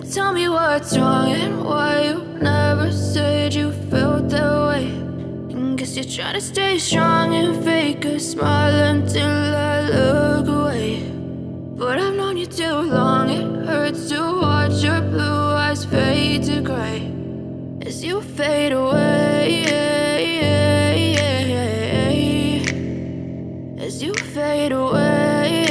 Tell me what's wrong and why you never said you felt that way. And guess you're trying to stay strong and fake a smile until I look away. But I've known you too long, it hurts to watch your blue eyes fade to gray as you fade away, as you fade away.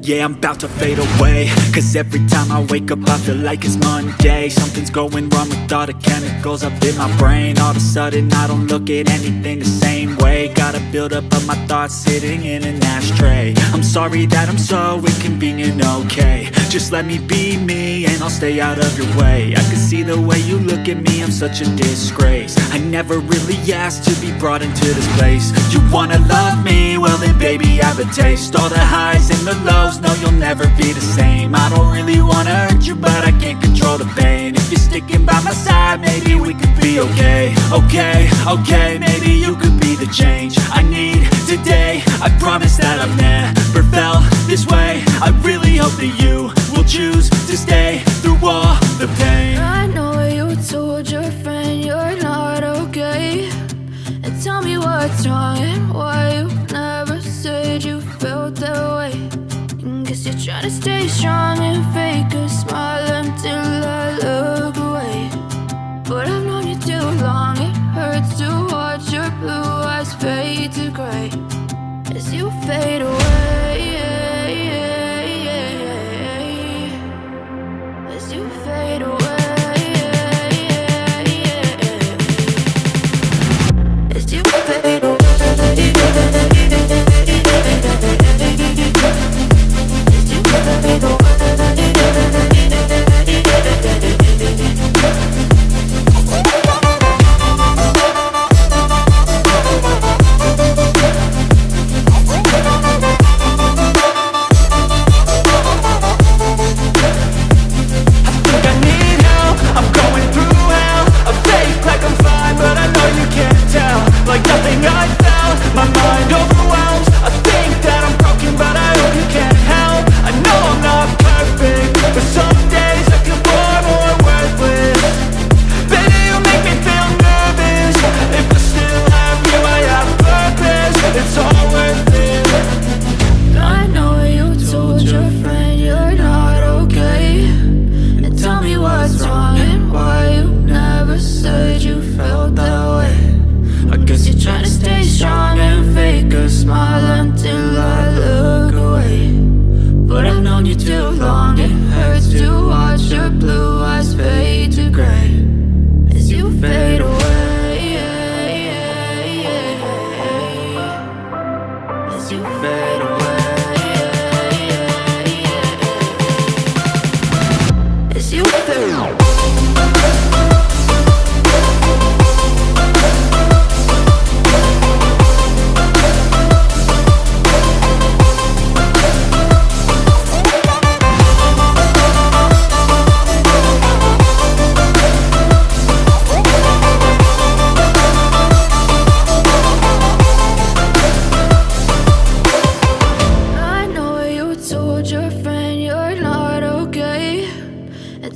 Yeah, I'm about to fade away, cause every time I wake up I feel like it's Monday. Something's going wrong with all the chemicals up in my brain. All of a sudden I don't look at anything the same way. Gotta build up of my thoughts sitting in an ashtray. I'm sorry that I'm so inconvenient, okay. Just let me be me and I'll stay out of your way. I can see the way you look at me, I'm such a disgrace. I never really asked to be brought into this place. You wanna love me? Well then baby I have a taste. All the highs and the lows, no you'll never be the same. I don't really wanna hurt you but I can't control the pain. If you're sticking by my side maybe we could be okay. Okay, maybe you could be the change I need today. I promise that I've never felt this way. I really hope that you will choose to stay through all the pain. I know you told your friend you're not okay. And tell me what's wrong and why you never said you felt that way. And guess you're trying to stay strong and fake a smile until I look away. But I've known you too long, it hurts to watch your blue eyes fade to gray as you fade away, as you fade away, as you fade away.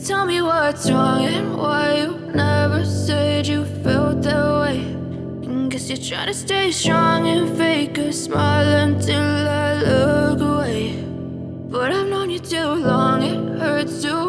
Tell me what's wrong and why you never said you felt that way. And guess you're trying to stay strong and fake a smile until I look away. But I've known you too long, it hurts to